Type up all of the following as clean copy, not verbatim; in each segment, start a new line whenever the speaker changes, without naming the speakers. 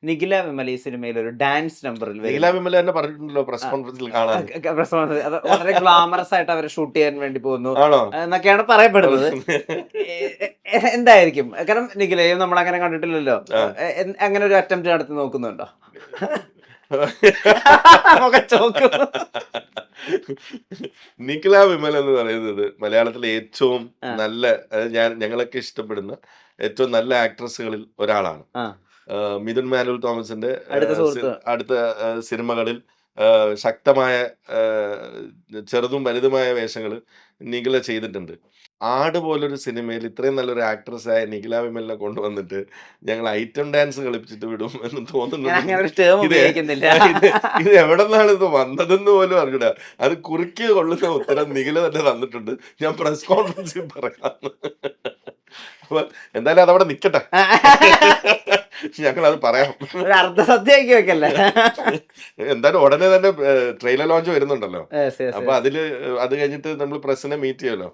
നിഖില വിമൽ ഈ സിനിമയിൽ ഒരു ഡാൻസ് നമ്പറിൽ
നീല വിമല തന്നെ പറഞ്ഞിട്ടുണ്ടല്ലോ പ്രസ് കോൺഫറൻസിൽ കാണാൻ.
അത് വളരെ ഗ്ലാമറസ് ആയിട്ട് അവർ ഷൂട്ട് ചെയ്യാൻ വേണ്ടി പോകുന്നു
ആണോ?
എന്നൊക്കെയാണ് പറയപ്പെടുന്നത്. എന്തായിരിക്കും? കാരണം നിഖിലയും നമ്മൾ അങ്ങനെ കണ്ടിട്ടില്ലല്ലോ. അങ്ങനെ ഒരു അറ്റംപ്റ്റ് നടത്തി നോക്കുന്നുണ്ടോ?
നിഖില വിമൽ എന്ന് പറയുന്നത് മലയാളത്തിലെ ഏറ്റവും നല്ല, ഞങ്ങളൊക്കെ ഇഷ്ടപ്പെടുന്ന ഏറ്റവും നല്ല ആക്ട്രസുകളിൽ ഒരാളാണ്. മിഥുൻ മാനുവൽ തോമസിന്റെ അടുത്ത സിനിമകളിൽ ശക്തമായ ചെറുതും വലുതുമായ വേഷങ്ങൾ നിഖില ചെയ്തിട്ടുണ്ട്. ആട് പോലൊരു സിനിമയിൽ ഇത്രയും നല്ലൊരു ആക്ട്രസ് ആയ നിഖില വിമലിനെ കൊണ്ടുവന്നിട്ട് ഞങ്ങൾ ഐറ്റം ഡാൻസ് കളിപ്പിച്ചിട്ട് വിടും എന്ന് തോന്നുന്നുണ്ട്. ഇത് എവിടെ നിന്നാണ് ഇത് വന്നതെന്ന് പോലും അറിഞ്ഞൂടാ. അത് കുറുക്കി കൊള്ളുന്ന ഉത്തരം നിഖില തന്നെ തന്നിട്ടുണ്ട്. ഞാൻ പ്രസ് കോൺഫറൻസിൽ പറയാം. അപ്പൊ എന്തായാലും അതവിടെ നിക്കട്ടെ, ഞങ്ങൾ അത് പറയാം.
അർദ്ധസദ്യയാക്കി വെക്കല്ലേ.
എന്തായാലും ഉടനെ തന്നെ ട്രെയിലർ ലോഞ്ച് വരുന്നുണ്ടല്ലോ. അപ്പൊ അത് കഴിഞ്ഞിട്ട് നമ്മൾ പ്രസിനെ മീറ്റ് ചെയ്യുമല്ലോ,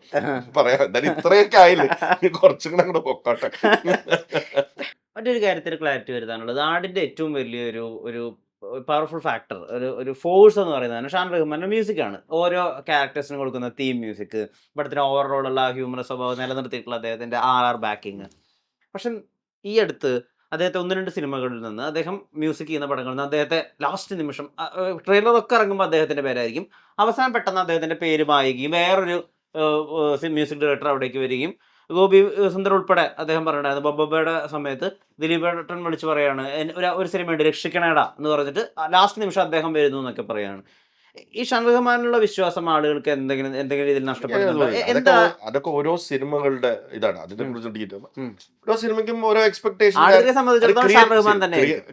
പറയാം. എന്തായാലും ഇത്രയൊക്കെ ആയില്ലേ, കുറച്ചും കൂടെ അങ്ങോട്ട് പൊക്കോട്ടെ.
മറ്റൊരു കാര്യത്തിൽ ക്ലാരിറ്റി വരുത്താനുള്ളത്, ആടിന്റെ ഏറ്റവും വലിയൊരു ഒരു പവർഫുൾ ഫാക്ടർ, ഒരു ഫോഴ്സ് എന്ന് പറയുന്നത് ഷാൻ റഹ്മാന്റെ മ്യൂസിക് ആണ്. ഓരോ ക്യാരക്ടേഴ്സിനും കൊടുക്കുന്ന തീം മ്യൂസിക്, പടത്തിന് ഓവറോൾ ഉള്ള ഹ്യൂമർ സ്വഭാവം നിലനിർത്തിയിട്ടുള്ള അദ്ദേഹത്തിന്റെ ബാക്കിങ്. പക്ഷെ ഈ അടുത്ത് അദ്ദേഹത്തെ 1-2 സിനിമകളിൽ നിന്ന്, അദ്ദേഹം മ്യൂസിക് ചെയ്യുന്ന പടങ്ങളിൽ നിന്ന് അദ്ദേഹത്തെ ലാസ്റ്റ് നിമിഷം ട്രെയിലറൊക്കെ ഇറങ്ങുമ്പോൾ അദ്ദേഹത്തിന്റെ പേരായിരിക്കും, അവസാനം പെട്ടെന്ന് അദ്ദേഹത്തിന്റെ പേര് മായുകയും വേറൊരു മ്യൂസിക് ഡയറക്ടർ അവിടേക്ക് വരികയും, ഗോപി സുന്ദർ ഉൾപ്പെടെ അദ്ദേഹം പറഞ്ഞിട്ടുണ്ടായിരുന്നു ബൊബ്ബയുടെ സമയത്ത് ദിലീപേട്ടൻ വിളിച്ച് പറയാണ് ഒരു സിനിമയുണ്ട് രക്ഷിക്കണേടാ എന്ന് പറഞ്ഞിട്ട് ലാസ്റ്റ് നിമിഷം അദ്ദേഹം വരുന്നു എന്നൊക്കെ പറയാണ്. ഈ ഷാൻ റഹ്മാനുള്ള വിശ്വാസം ആളുകൾക്ക് എന്തെങ്കിലും രീതിയിൽ നഷ്ടപ്പെടുന്നുണ്ടോ?
അതൊക്കെ ഓരോ സിനിമകളുടെ ഇതാണ്. അതിനെ കുറിച്ച് ഓരോ സിനിമയ്ക്കും ഓരോ എക്സ്പെക്ടേഷൻ,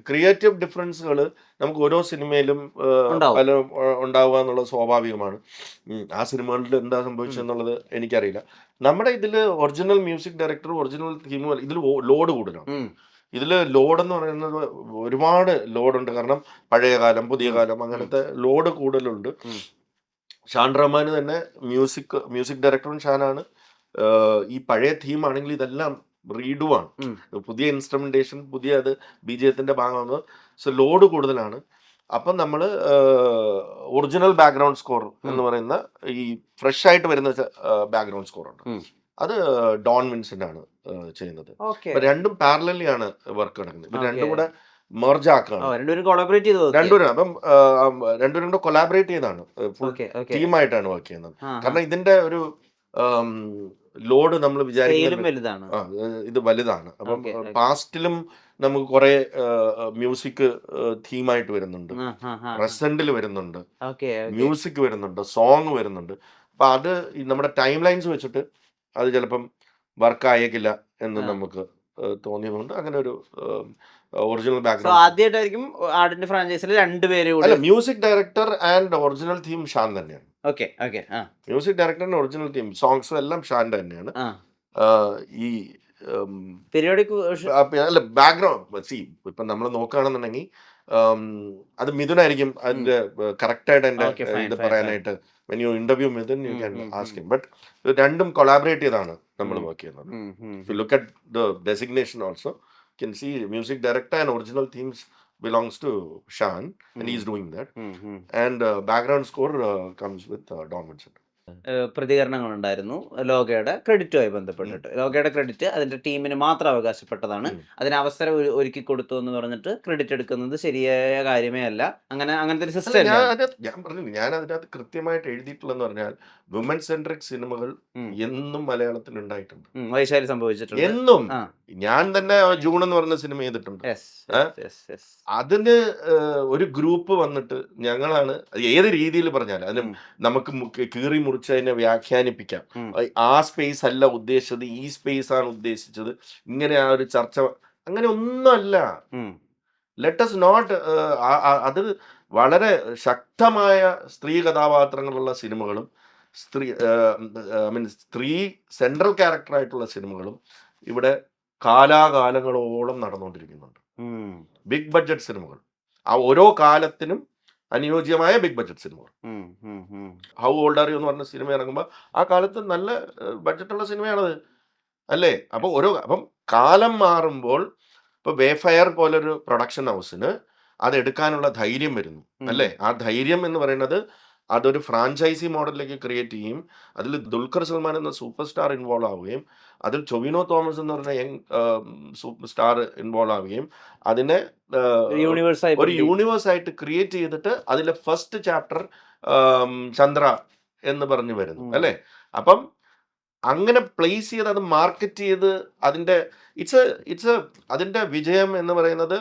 ക്രിയേറ്റീവ് ഡിഫറൻസുകൾ നമുക്ക് ഓരോ സിനിമയിലും ഉണ്ടാവുക എന്നുള്ളത് സ്വാഭാവികമാണ്. ആ സിനിമകളിൽ എന്താ സംഭവിച്ചെന്നുള്ളത് എനിക്കറിയില്ല. നമ്മുടെ ഇതില് original music director, original theme, ഇതിൽ ലോഡ് കൂടുതലാണ്. ഇതില് ലോഡ് എന്ന് പറയുന്നത് ഒരുപാട് ലോഡുണ്ട്. കാരണം പഴയ കാലം, പുതിയ കാലം, അങ്ങനത്തെ ലോഡ് കൂടുതലുണ്ട്. ഷാൻ റഹ്മാൻ തന്നെ മ്യൂസിക് ഡയറക്ടറും ഷാനാണ്. ഈ പഴയ തീം ആണെങ്കിൽ ഇതെല്ലാം റീഡു ആണ്, പുതിയ ഇൻസ്ട്രുമെന്റേഷൻ, പുതിയ അത് ബിജിഎത്തിന്റെ ഭാഗമാണ്. സോ ലോഡ് കൂടുതലാണ്. അപ്പം നമ്മൾ ഒറിജിനൽ ബാക്ക്ഗ്രൗണ്ട് സ്കോർ എന്ന് പറയുന്ന ഈ ഫ്രഷ് ആയിട്ട് വരുന്ന ബാക്ക്ഗ്രൗണ്ട് സ്കോർ ഉണ്ട്, അത് ഡോൺ വിൻസെന്റ് ആണ് ചെയ്യുന്നത്. രണ്ടും പാരലലി ആണ് വർക്ക് നടക്കുന്നത്. രണ്ടും കൂടെ മെർജ് ആക്കുകയാണ് രണ്ടുപേരും. അപ്പം രണ്ടുപേരും കൂടെ കൊളാബറേറ്റ് ചെയ്താണ്, ഫുൾ ടീമായിട്ടാണ് വർക്ക് ചെയ്യുന്നത്. കാരണം ഇതിന്റെ ഒരു ലോഡ് നമ്മൾ വിചാരിക്കുന്നത് ഇത് വലുതാണ്. അപ്പം പാസ്റ്റിലും നമുക്ക് കുറെ മ്യൂസിക് തീമായിട്ട് വരുന്നുണ്ട്, പ്രസന്റിൽ വരുന്നുണ്ട്, മ്യൂസിക് വരുന്നുണ്ട്, സോങ് വരുന്നുണ്ട്. അപ്പൊ അത് നമ്മുടെ ടൈം ലൈൻസ് വെച്ചിട്ട് അത് ചിലപ്പം വർക്ക് ആയേക്കില്ല എന്ന് നമുക്ക് തോന്നിയതുകൊണ്ട് അങ്ങനെ ഒരു ഒറിജിനൽ ബാക്ക്ഗ്രൗണ്ട്
ആദ്യമായിട്ടായിരിക്കും ആടിന്റെ ഫ്രാഞ്ചൈസിൽ രണ്ടുപേരും.
അല്ല, music director and original theme Shaan തന്നെയാണ്. മ്യൂസിക് ഡയറക്ടറിന്റെ ഒറിജിനൽ തീം സോങ്സും എല്ലാം ഷാന്റെ തന്നെയാണ്. ഈ അല്ല, ബാക്ക്ഗ്രൗണ്ട് ഇപ്പൊ നമ്മൾ നോക്കുകയാണെന്നുണ്ടെങ്കിൽ അത് മിഥുനായിരിക്കും അതിന്റെ കറക്റ്റ് ആയിട്ട് എന്റെ ഇത് പറയാനായിട്ട്. when you interview Midhun, you can ask him. But രണ്ടും കൊളാബറേറ്റ് ചെയ്താണ് നമ്മൾ വർക്ക് ചെയ്യുന്നത്. If you look at the designation also, you can see music director and original themes belongs to Shan, and he's doing that. And background score comes with Don Vincent.
പ്രതികരണങ്ങൾ ഉണ്ടായിരുന്നു ലോകയുടെ ക്രെഡിറ്റുമായി ബന്ധപ്പെട്ടിട്ട്. ലോകയുടെ credit അതിന്റെ ടീമിന് മാത്രം അവകാശപ്പെട്ടതാണ്. അതിന് അവസരം ഒരുക്കി കൊടുത്തു എന്ന് പറഞ്ഞിട്ട് ക്രെഡിറ്റ് എടുക്കുന്നത് ശരിയായ കാര്യമേ അല്ല. അങ്ങനത്തെ ഒരു സിസ്റ്റം
ഞാൻ പറഞ്ഞു. ഞാൻ അതിനകത്ത് കൃത്യമായിട്ട് എഴുതിയിട്ടുള്ളതെന്ന് പറഞ്ഞാൽ വുമൻ സെൻട്രിക് സിനിമകൾ എന്നും മലയാളത്തിൽ ഉണ്ടായിട്ടുണ്ട്,
വൈശാലി സംഭവിച്ചിട്ടുണ്ട്
എന്നും. ഞാൻ തന്നെ ജൂൺ എന്ന് പറഞ്ഞ സിനിമ ചെയ്തിട്ടുണ്ട്. അതിന് ഒരു ഗ്രൂപ്പ് വന്നിട്ട് ഞങ്ങളാണ്, ഏത് രീതിയിൽ പറഞ്ഞാലും അതിന് നമുക്ക് കീറി മുറിച്ച് അതിനെ വ്യാഖ്യാനിപ്പിക്കാം. ആ സ്പേസ് അല്ല ഉദ്ദേശിച്ചത്, ഈ സ്പേസ് ആണ് ഉദ്ദേശിച്ചത്, ഇങ്ങനെ ആ ഒരു ചർച്ച, അങ്ങനെ ഒന്നുമല്ല. ലെറ്റ് us നോട്ട് അത് വളരെ ശക്തമായ സ്ത്രീ കഥാപാത്രങ്ങളുള്ള സിനിമകളും സ്ത്രീ സെൻട്രൽ ക്യാരക്ടറായിട്ടുള്ള സിനിമകളും ഇവിടെ കാലാകാലങ്ങളോളം നടന്നുകൊണ്ടിരിക്കുന്നുണ്ട്. ബിഗ് ബഡ്ജറ്റ് സിനിമകൾ, ആ ഓരോ കാലത്തിനും അനുയോജ്യമായ ബിഗ് ബഡ്ജറ്റ് സിനിമകൾ. ഹൗ ഓൾഡ് ആർ യു എന്ന് പറഞ്ഞ സിനിമ ഇറങ്ങുമ്പോൾ ആ കാലത്ത് നല്ല ബഡ്ജറ്റുള്ള സിനിമയാണത്, അല്ലേ? അപ്പം കാലം മാറുമ്പോൾ ഇപ്പോൾ വേഫയർ പോലൊരു പ്രൊഡക്ഷൻ ഹൗസിന് അതെടുക്കാനുള്ള ധൈര്യം വരുന്നു അല്ലേ? ആ ധൈര്യം എന്ന് പറയുന്നത് അതൊരു ഫ്രാഞ്ചൈസി മോഡലിലേക്ക് ക്രിയേറ്റ് ചെയ്യും. അതിൽ ദുൽഖർ സൽമാൻ എന്ന സൂപ്പർ സ്റ്റാർ ഇൻവോൾവ് ആവുകയും അതിൽ ടൊവിനോ തോമസ് എന്ന് പറഞ്ഞ യങ് സൂപ്പർ സ്റ്റാർ ഇൻവോൾവ് ആവുകയും അതിനെ ഒരു യൂണിവേഴ്സ് ആയിട്ട് ക്രിയേറ്റ് ചെയ്തിട്ട് അതിലെ ഫസ്റ്റ് ചാപ്റ്റർ ചന്ദ്ര എന്ന് പറഞ്ഞു വരുന്നു അല്ലേ? അപ്പം അങ്ങനെ പ്ലേസ് ചെയ്ത് അത് മാർക്കറ്റ് ചെയ്ത് അതിൻ്റെ ഇറ്റ്സ് അതിൻ്റെ വിജയം എന്ന് പറയുന്നത്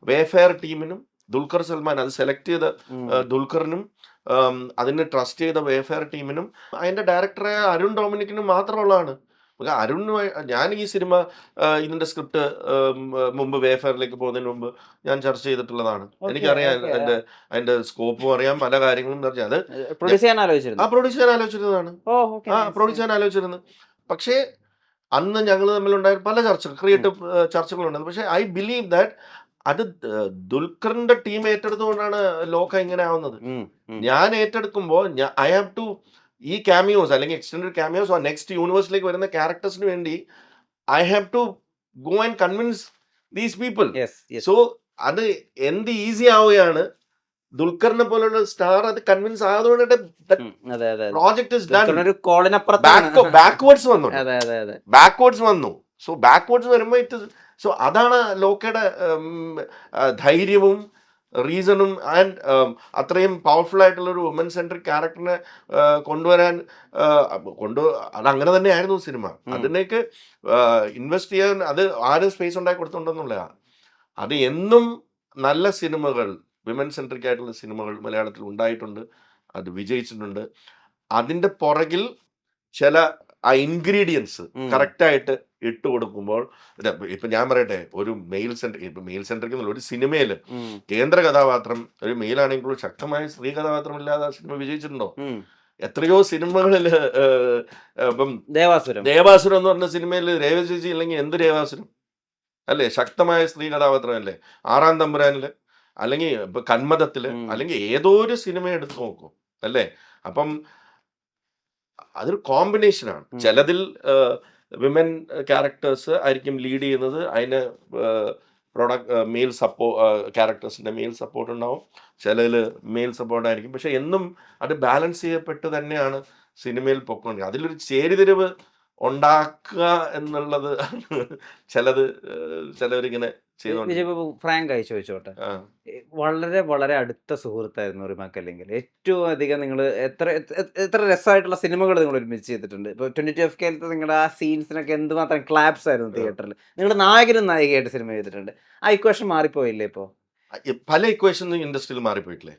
വേഫെയർ ടീമിനും ദുൽഖർ സൽമാൻ അത് സെലക്ട് ചെയ്ത ദുൽഖറിനും അതിന് ട്രസ്റ്റ് ചെയ്ത വേഫെയർ ടീമിനും അതിൻ്റെ ഡയറക്ടറായ അരുൺ ഡൊമിനിക്കിനും മാത്രമുള്ളതാണ്. ഞാൻ ഈ സിനിമ ഇതിന്റെ സ്ക്രിപ്റ്റ് മുമ്പ് വേഫെയറിലേക്ക് പോകുന്നതിന് മുമ്പ് ഞാൻ ചർച്ച ചെയ്തിട്ടുള്ളതാണ്. എനിക്കറിയാം അതിന്റെ സ്കോപ്പും അറിയാം, പല കാര്യങ്ങളും അറിയാം. അത് പ്രൊഡ്യൂസ് ചെയ്യാൻ ആലോചിച്ചിരുന്നതാണ്. പ്രൊഡ്യൂസ് ചെയ്യാൻ ആലോചിച്ചിരുന്നു. പക്ഷേ അന്ന് ഞങ്ങൾ തമ്മിലുണ്ടായ പല ചർച്ചകൾ, ക്രിയേറ്റീവ് ചർച്ചകളുണ്ടായിരുന്നു. പക്ഷേ ഐ ബിലീവ് ദാറ്റ് അത് ദുൽഖറിന്റെ ടീം ഏറ്റെടുത്തുകൊണ്ടാണ് ലോക ഇങ്ങനെ ആവുന്നത്. ഞാൻ ഏറ്റെടുക്കുമ്പോൾ ഐ ഹാവ് ടു ഈ ക്യാമിയോസ് അല്ലെങ്കിൽ എക്സ്റ്റൻഡഡ് ക്യാമിയോസ് നെക്സ്റ്റ് യൂണിവേഴ്സിലേക്ക് വരുന്ന ക്യാരക്ടേഴ്സിന് വേണ്ടി I have to go and convince these people. So അത് എന്ത് ഈസി ആവുകയാണ്, ദുൽഖറിനെ പോലുള്ള സ്റ്റാർ അത് കൺവിൻസ് ആയതുകൊണ്ട് പ്രോജക്ട് ബാക്ക്വേർഡ്സ് വന്നു. സോ ബാക്ക്വേർഡ്സ് വരുമ്പോൾ സോ അതാണ് ലോക്കയുടെ ധൈര്യവും റീസണും ആൻഡ് അത്രയും പവർഫുൾ ആയിട്ടുള്ള ഒരു വുമൻ സെൻട്രിക് ക്യാരക്ടറിനെ കൊണ്ടുവരാൻ അതങ്ങനെ തന്നെയായിരുന്നു സിനിമ. അതിനേക്ക് ഇൻവെസ്റ്റ് ചെയ്യാൻ അത് ആരും സ്പേസ് ഉണ്ടാക്കി കൊടുത്തിട്ടുണ്ടെന്നുള്ളതാണ്. അത് എന്നും നല്ല സിനിമകൾ, വിമൻ സെൻട്രിക് ആയിട്ടുള്ള സിനിമകൾ മലയാളത്തിൽ ഉണ്ടായിട്ടുണ്ട്, അത് വിജയിച്ചിട്ടുണ്ട്. അതിൻ്റെ പുറകിൽ ചില ആ ഇൻഗ്രീഡിയൻസ് കറക്റ്റായിട്ട് ഇട്ട് കൊടുക്കുമ്പോൾ, ഇപ്പൊ ഞാൻ പറയട്ടെ, ഒരു മെയിൽ സെൻട്രിക് എന്നുള്ള ഒരു സിനിമയിൽ കേന്ദ്ര കഥാപാത്രം ഒരു മെയിലാണെങ്കിൽ ശക്തമായ സ്ത്രീ കഥാപാത്രം ഇല്ലാതെ ആ സിനിമ വിജയിച്ചിട്ടുണ്ടോ? എത്രയോ സിനിമകളിൽ ഇപ്പം ദേവാസുരം എന്ന് പറഞ്ഞ സിനിമയിൽ രേവചേച്ചി ഇല്ലെങ്കിൽ എന്ത് ദേവാസുരം അല്ലേ? ശക്തമായ സ്ത്രീ കഥാപാത്രം അല്ലേ? ആറാം തമ്പുരാനില് അല്ലെങ്കിൽ ഇപ്പൊ കന്മദത്തില് അല്ലെങ്കിൽ ഏതോ ഒരു സിനിമ എടുത്ത് നോക്കും അല്ലേ? അപ്പം അതൊരു കോമ്പിനേഷനാണ്. ചിലതിൽ വിമൻ ക്യാരക്ടേഴ്സ് ആയിരിക്കും ലീഡ് ചെയ്യുന്നത്, അതിന് മെയിൽ ക്യാരക്ടേഴ്സിന്റെ മെയിൽ സപ്പോർട്ട് ഉണ്ടാവും, ചിലതിൽ മെയിൽ സപ്പോർട്ട് ആയിരിക്കും. പക്ഷെ എന്നും അത് ബാലൻസ് ചെയ്യപ്പെട്ട് തന്നെയാണ് സിനിമയിൽ പൊക്കോണ്ടിരിക്കുന്നത്. അതിലൊരു ചേരിതിരിവ് ഉണ്ടാക്കുക എന്നുള്ളത് ചിലവരിങ്ങനെ
ഫ്രാങ്ക് ആയി ചോദിച്ചോട്ടെ, വളരെ വളരെ അടുത്ത സുഹൃത്തായിരുന്നു റിമാക്ക്. അല്ലെങ്കിൽ ഏറ്റവും അധികം നിങ്ങൾ എത്ര രസമായിട്ടുള്ള സിനിമകൾ നിങ്ങൾ ഒരുമിച്ച് ചെയ്തിട്ടുണ്ട്. ഇപ്പോൾ 22FK നിങ്ങളുടെ ആ സീൻസിനൊക്കെ എന്തുമാത്രം ക്ലാപ്സ് ആയിരുന്നു തിയേറ്ററിൽ. നിങ്ങളുടെ നായകനും നായികയായിട്ട് സിനിമ ചെയ്തിട്ടുണ്ട്. ആ ഇക്വേഷൻ മാറിപ്പോയില്ലേ? ഇപ്പോൾ
പല ഇക്വേഷൻ ഇൻഡസ്ട്രിയിൽ മാറിപ്പോയിട്ടില്ലേ?